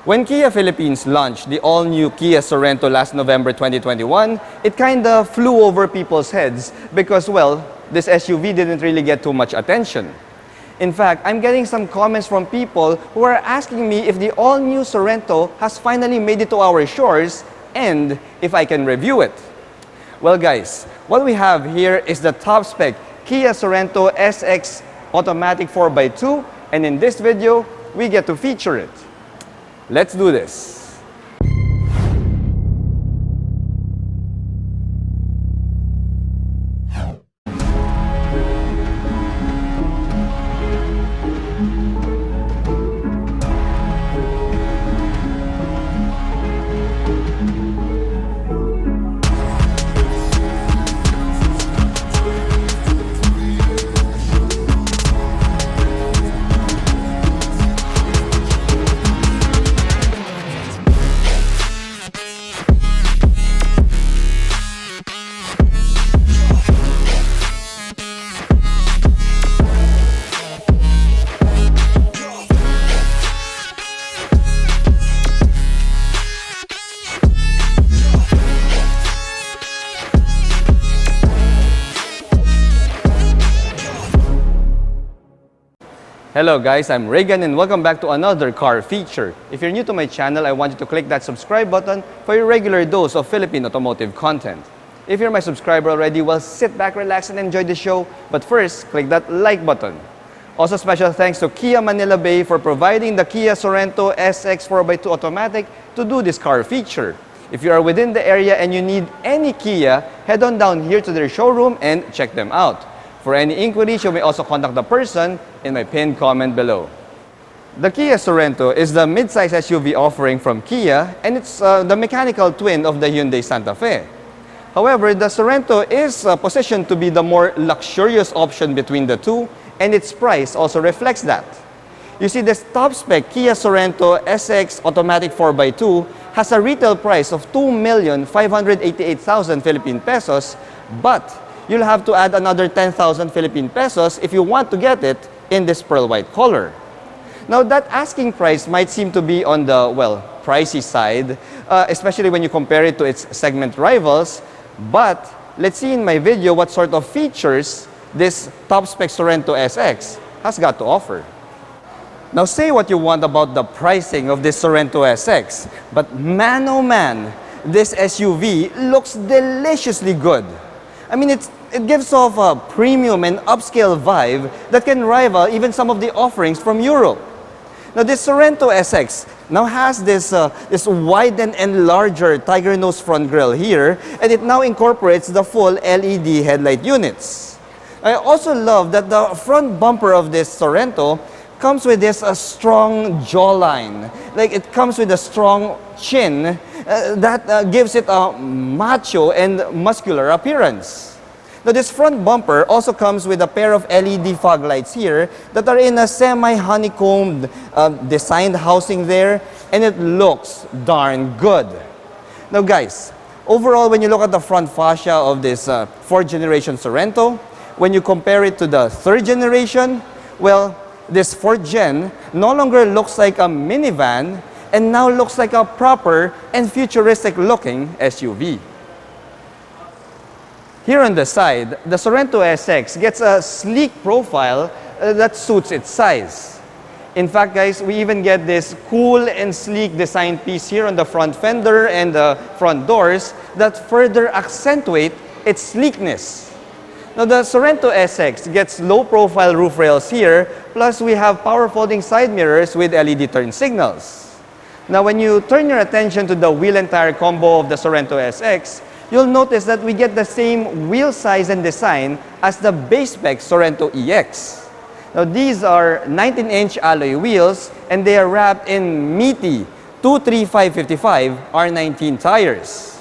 When Kia Philippines launched the all-new Kia Sorento last November 2021, it kinda flew over people's heads because, well, this SUV didn't really get too much attention. In fact, I'm getting some comments from people who are asking me if the all-new Sorento has finally made it to our shores and if I can review it. Well guys, what we have here is the top-spec Kia Sorento SX automatic 4x2, and in this video, we get to feature it. Let's do this. Hello guys, I'm Reagan and welcome back to another car feature. If you're new to my channel, I want you to click that subscribe button for your regular dose of Philippine automotive content. If you're my subscriber already, well, sit back, relax, and enjoy the show. But first, click that like button. Also, special thanks to Kia Manila Bay for providing the Kia Sorento SX 4x2 automatic to do this car feature. If you are within the area and you need any Kia, head on down here to their showroom and check them out. For any inquiries, you may also contact the person in my pinned comment below. The Kia Sorento is the mid-size SUV offering from Kia, and it's the mechanical twin of the Hyundai Santa Fe. However, the Sorento is positioned to be the more luxurious option between the two, and its price also reflects that. You see, this top-spec Kia Sorento SX automatic 4x2 has a retail price of 2,588,000 Philippine pesos, but you'll have to add another 10,000 Philippine pesos if you want to get it in this pearl white color. Now, that asking price might seem to be on the, well, pricey side, especially when you compare it to its segment rivals. But let's see in my video what sort of features this top-spec Sorento SX has got to offer. Now, say what you want about the pricing of this Sorento SX, but man oh man, this SUV looks deliciously good. I mean, it gives off a premium and upscale vibe that can rival even some of the offerings from Europe. Now, this Sorento SX now has this widened and larger tiger nose front grille here, and it now incorporates the full LED headlight units. I also love that the front bumper of this Sorento comes with this strong jawline. Like, it comes with a strong chin that gives it a macho and muscular appearance. Now, this front bumper also comes with a pair of LED fog lights here that are in a semi-honeycombed designed housing there, and it looks darn good. Now guys, overall, when you look at the front fascia of this fourth generation Sorento, when you compare it to the third generation, well, this fourth gen no longer looks like a minivan and now looks like a proper and futuristic looking SUV. Here on the side, the Sorento SX gets a sleek profile that suits its size. In fact, guys, we even get this cool and sleek design piece here on the front fender and the front doors that further accentuate its sleekness. Now, the Sorento SX gets low-profile roof rails here, plus we have power folding side mirrors with LED turn signals. Now, when you turn your attention to the wheel and tire combo of the Sorento SX, you'll notice that we get the same wheel size and design as the base-spec Sorento EX. Now, these are 19-inch alloy wheels, and they are wrapped in meaty 235/55 R19 tires.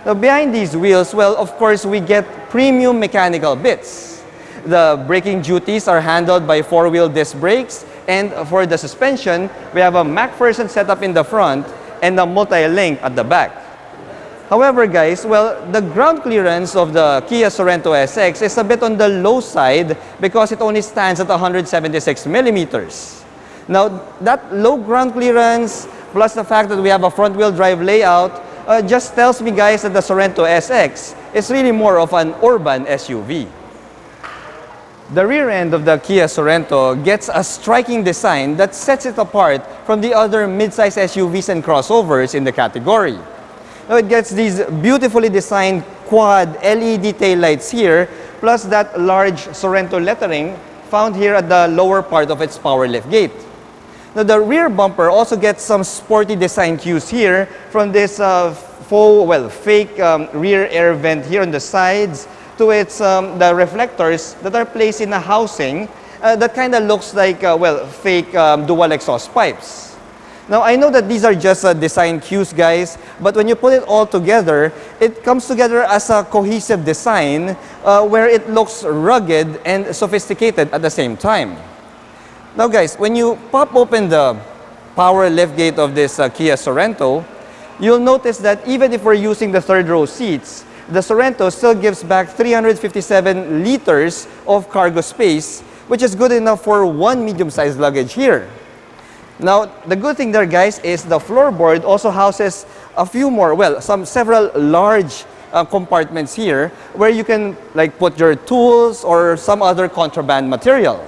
Now, behind these wheels, well, of course, we get premium mechanical bits. The braking duties are handled by four-wheel disc brakes, and for the suspension, we have a MacPherson setup in the front and a multi-link at the back. However, guys, well, the ground clearance of the Kia Sorento SX is a bit on the low side because it only stands at 176 millimeters. Now, that low ground clearance plus the fact that we have a front-wheel drive layout, just tells me, guys, that the Sorento SX is really more of an urban SUV. The rear end of the Kia Sorento gets a striking design that sets it apart from the other mid-size SUVs and crossovers in the category. Now it gets these beautifully designed quad LED taillights here, plus that large Sorento lettering found here at the lower part of its power liftgate. Now the rear bumper also gets some sporty design cues here from this fake rear air vent here on the sides, to its the reflectors that are placed in a housing that kind of looks like fake dual exhaust pipes. Now I know that these are just design cues, guys, but when you put it all together, it comes together as a cohesive design where it looks rugged and sophisticated at the same time. Now guys, when you pop open the power liftgate of this Kia Sorento, you'll notice that even if we're using the third row seats, the Sorento still gives back 357 liters of cargo space, which is good enough for one medium-sized luggage here. Now, the good thing there, guys, is the floorboard also houses a few more, several large compartments here where you can put your tools or some other contraband material.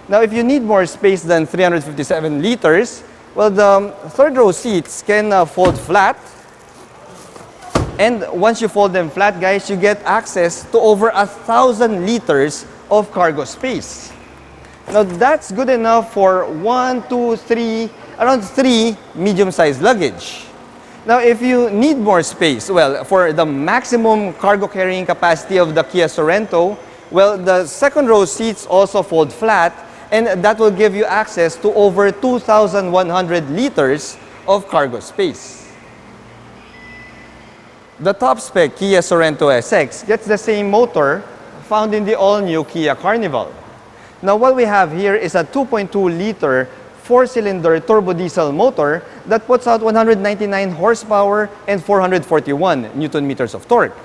Now, if you need more space than 357 liters, the third row seats can fold flat. And once you fold them flat, guys, you get access to over 1,000 liters of cargo space. Now, that's good enough for around three medium-sized luggage. Now, if you need more space, for the maximum cargo carrying capacity of the Kia Sorento, the second row seats also fold flat, and that will give you access to over 2,100 liters of cargo space. The top-spec Kia Sorento SX gets the same motor found in the all-new Kia Carnival. Now, what we have here is a 2.2-liter four-cylinder turbodiesel motor that puts out 199 horsepower and 441 Newton-meters of torque.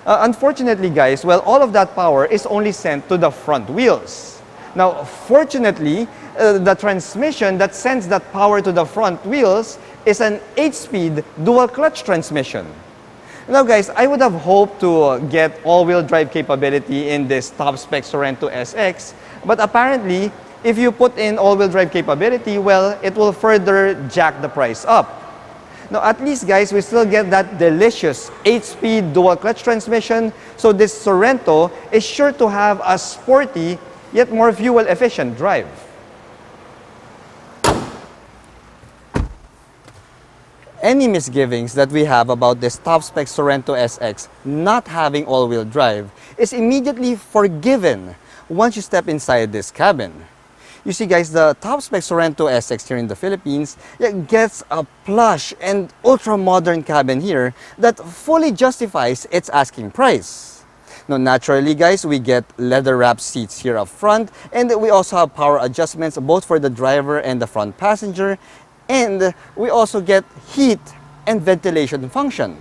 Unfortunately, guys, all of that power is only sent to the front wheels. Now, fortunately, the transmission that sends that power to the front wheels is an 8-speed dual-clutch transmission. Now guys, I would have hoped to get all-wheel drive capability in this top-spec Sorento SX, but apparently, if you put in all-wheel drive capability, it will further jack the price up. Now at least, guys, we still get that delicious 8-speed dual-clutch transmission, so this Sorento is sure to have a sporty, yet more fuel-efficient drive. Any misgivings that we have about this top-spec Sorento SX not having all-wheel drive is immediately forgiven once you step inside this cabin. You see, guys, the top-spec Sorento SX here in the Philippines gets a plush and ultra-modern cabin here that fully justifies its asking price. Now, naturally, guys, we get leather-wrapped seats here up front, and we also have power adjustments both for the driver and the front passenger. And we also get heat and ventilation function.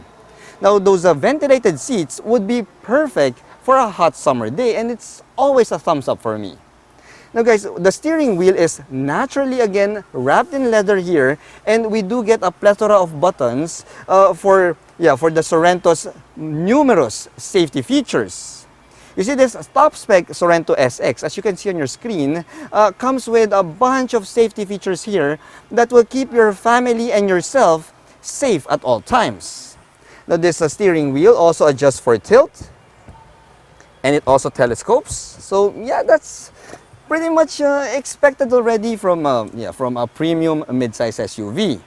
Now, those ventilated seats would be perfect for a hot summer day, and it's always a thumbs up for me. Now guys, the steering wheel is naturally again wrapped in leather here, and we do get a plethora of buttons for the Sorento's numerous safety features. You see, this top-spec Sorento SX, as you can see on your screen, comes with a bunch of safety features here that will keep your family and yourself safe at all times. Now, this steering wheel also adjusts for tilt, and it also telescopes. So, yeah, that's pretty much expected already from a premium mid-size SUV.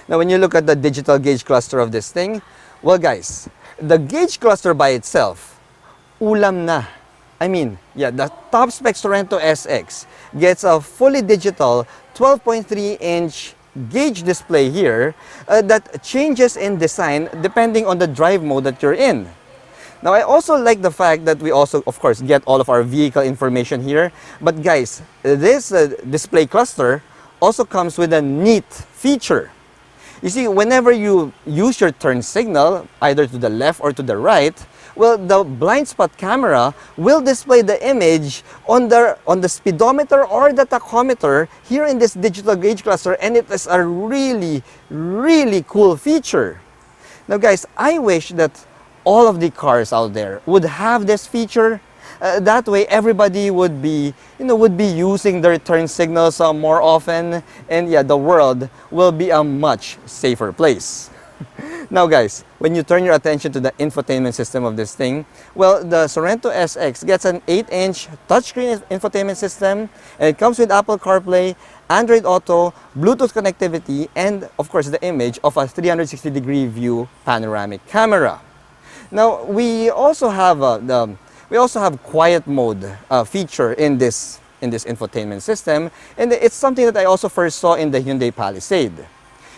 Now, when you look at the digital gauge cluster of this thing, well, guys, the gauge cluster by itself, ulam na. I mean, the top-spec Sorento SX gets a fully digital 12.3-inch gauge display here that changes in design depending on the drive mode that you're in. Now, I also like the fact that we also, of course, get all of our vehicle information here. But guys, this display cluster also comes with a neat feature. You see, whenever you use your turn signal, either to the left or to the right, well, the blind spot camera will display the image on the speedometer or the tachometer here in this digital gauge cluster, and it is a really, really cool feature. Now guys, I wish that all of the cars out there would have this feature. That way, everybody would be using their turn signals more often, and yeah, the world will be a much safer place. Now guys, when you turn your attention to the infotainment system of this thing, well, the Sorento SX gets an 8-inch touchscreen infotainment system, and it comes with Apple CarPlay, Android Auto, Bluetooth connectivity, and of course the image of a 360-degree view panoramic camera. Now, we also have quiet mode feature in this infotainment system, and it's something that I also first saw in the Hyundai Palisade.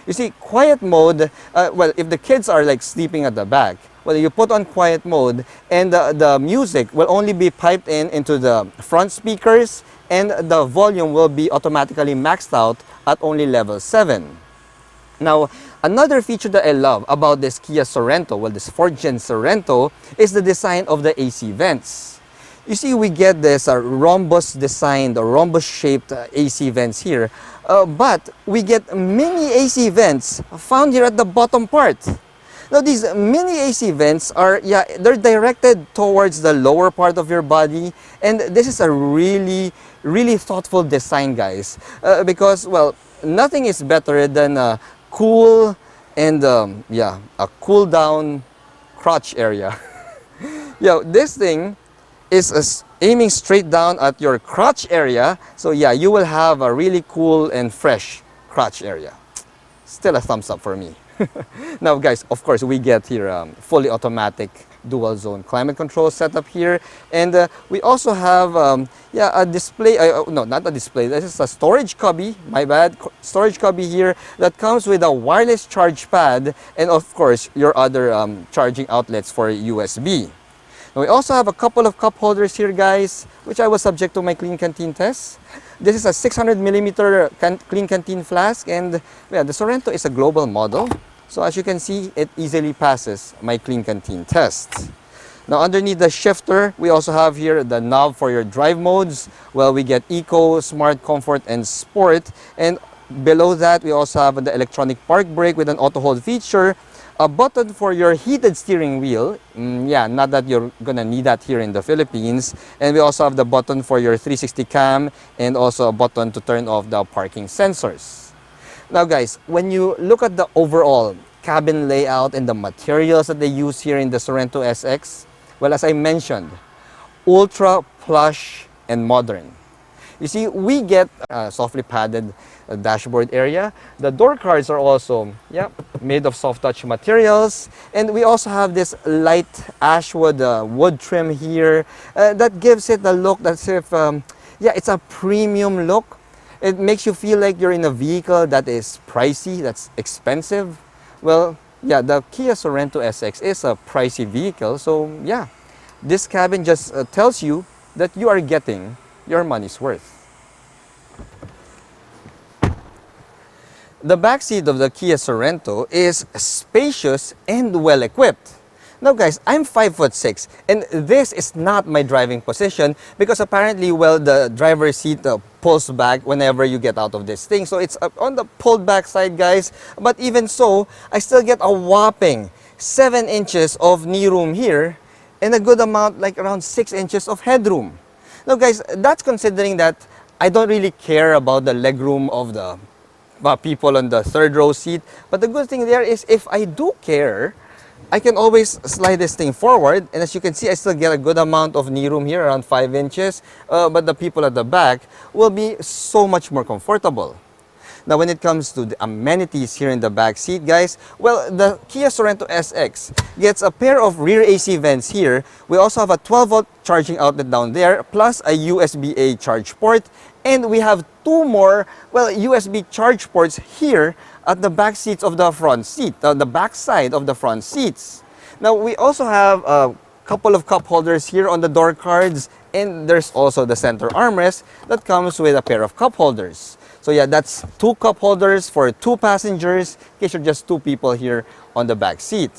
You see, quiet mode, well, if the kids are like sleeping at the back, well, you put on quiet mode, and the music will only be piped into the front speakers, and the volume will be automatically maxed out at only level 7. Now, another feature that I love about this Kia Sorento, well, this 4th Gen Sorento, is the design of the AC vents. You see, we get this rhombus designed or rhombus shaped AC vents here, but we get mini AC vents found here at the bottom part. Now, these mini AC vents are, yeah, they're directed towards the lower part of your body, and this is a really, really thoughtful design, guys, because, well, nothing is better than a cool and, yeah, a cool down crotch area. Yeah, this thing is aiming straight down at your crotch area, so yeah, you will have a really cool and fresh crotch area. Still a thumbs up for me. Now guys, of course, we get here fully automatic dual zone climate control setup here, and we also have yeah, a display, no, not a display, this is a storage cubby, my bad, storage cubby here that comes with a wireless charge pad, and of course your other charging outlets for USB. Now, we also have a couple of cup holders here, guys, which I was subject to my Clean Canteen test. This is a 600mm Clean Canteen flask, and yeah, the Sorento is a global model. So as you can see, it easily passes my Clean Canteen test. Now, underneath the shifter, we also have here the knob for your drive modes. Well, we get Eco, Smart, Comfort, and Sport. And below that, we also have the electronic park brake with an auto hold feature, a button for your heated steering wheel. Yeah, not that you're gonna need that here in the Philippines. And we also have the button for your 360 cam, and also a button to turn off the parking sensors. Now guys, when you look at the overall cabin layout and the materials that they use here in the Sorento SX, well, as I mentioned, ultra plush and modern. You see, we get a softly padded dashboard area. The door cards are also, yeah, made of soft touch materials, and we also have this light ashwood wood trim here that gives it the look that's if, yeah, it's a premium look. It makes you feel like you're in a vehicle that is pricey, that's expensive. Well, yeah, the Kia Sorento SX is a pricey vehicle, so yeah, this cabin just tells you that you are getting your money's worth. The back seat of the Kia Sorento is spacious and well equipped. Now guys, I'm 5'6", and this is not my driving position because apparently, well, the driver's seat pulls back whenever you get out of this thing. So it's on the pulled back side, guys. But even so, I still get a whopping 7 inches of knee room here and a good amount, like around 6 inches of headroom. Now guys, that's considering that I don't really care about the legroom of the people on the third row seat. But the good thing there is if I do care, I can always slide this thing forward, and as you can see, I still get a good amount of knee room here, around 5 inches, but the people at the back will be so much more comfortable. Now, when it comes to the amenities here in the back seat, guys, well, the Kia Sorento SX gets a pair of rear AC vents here. We also have a 12-volt charging outlet down there, plus a USB-A charge port, and we have 2 more, well, USB charge ports here at the back seats of the front seat, the back side of the front seats. Now, we also have a couple of cup holders here on the door cards, and there's also the center armrest that comes with a pair of cup holders. So yeah, that's 2 cup holders for 2 passengers, in case you're just 2 people here on the back seat.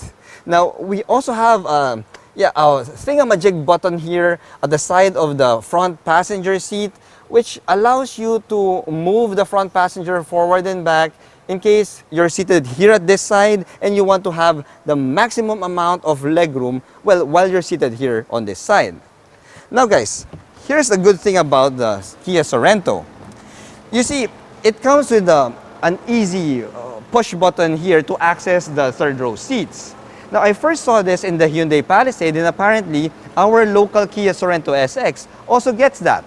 Now, we also have a thingamajig button here at the side of the front passenger seat, which allows you to move the front passenger forward and back in case you're seated here at this side and you want to have the maximum amount of legroom, well, while you're seated here on this side. Now guys, here's the good thing about the Kia Sorento. You see, it comes with an easy push button here to access the third row seats. Now, I first saw this in the Hyundai Palisade, and apparently our local Kia Sorento SX also gets that.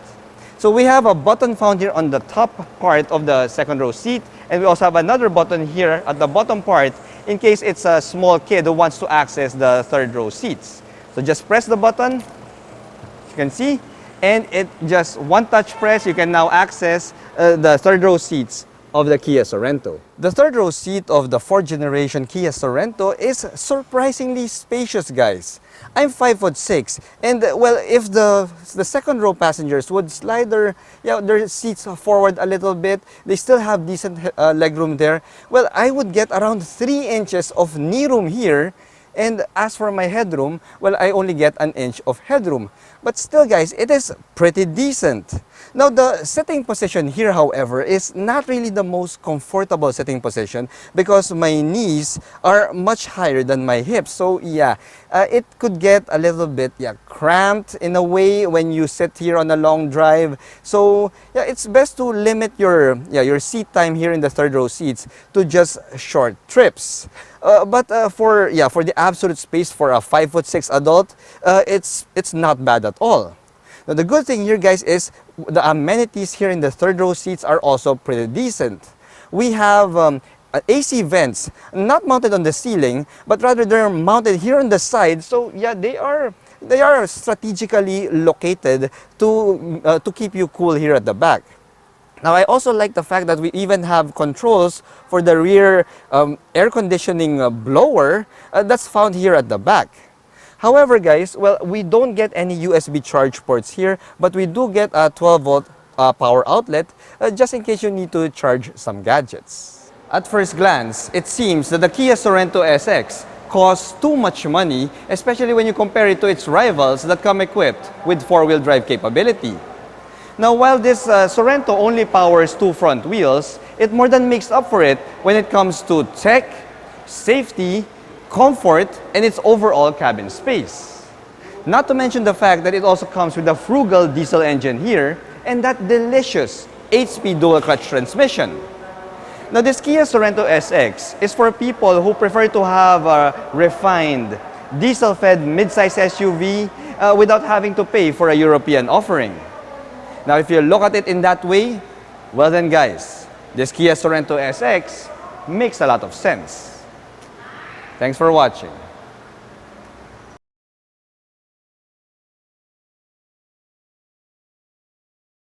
So we have a button found here on the top part of the second row seat, and we also have another button here at the bottom part in case it's a small kid who wants to access the third row seats. So just press the button, you can see, and it just one touch press, you can now access the third row seats of the Kia Sorento. The third row seat of the 4th generation Kia Sorento is surprisingly spacious, guys. I'm 5'6", and well, if the second row passengers would slide their seats forward a little bit, they still have decent legroom there. Well, I would get around 3 inches of knee room here, and as for my headroom, well, I only get an inch of headroom. But still, guys, it is pretty decent. Now, the sitting position here, however, is not really the most comfortable sitting position because my knees are much higher than my hips. So, yeah, it could get a little bit cramped in a way when you sit here on a long drive. So, yeah, it's best to limit your seat time here in the third row seats to just short trips. But for the absolute space for a 5'6" adult, it's not bad at all. Now, the good thing here, guys, is the amenities here in the third row seats are also pretty decent. We have AC vents, not mounted on the ceiling, but rather they're mounted here on the side. So yeah, they are strategically located to keep you cool here at the back. Now, I also like the fact that we even have controls for the rear air conditioning blower that's found here at the back. However, guys, well, we don't get any USB charge ports here, but we do get a 12-volt power outlet just in case you need to charge some gadgets. At first glance, it seems that the Kia Sorento SX costs too much money, especially when you compare it to its rivals that come equipped with 4-wheel drive capability. Now, while this Sorento only powers 2 front wheels, it more than makes up for it when it comes to tech, safety, comfort, and its overall cabin space. Not to mention the fact that it also comes with a frugal diesel engine here and that delicious 8-speed dual-clutch transmission. Now, this Kia Sorento SX is for people who prefer to have a refined, diesel-fed mid-size SUV without having to pay for a European offering. Now, if you look at it in that way, well then guys, this Kia Sorento SX makes a lot of sense. Thanks for watching.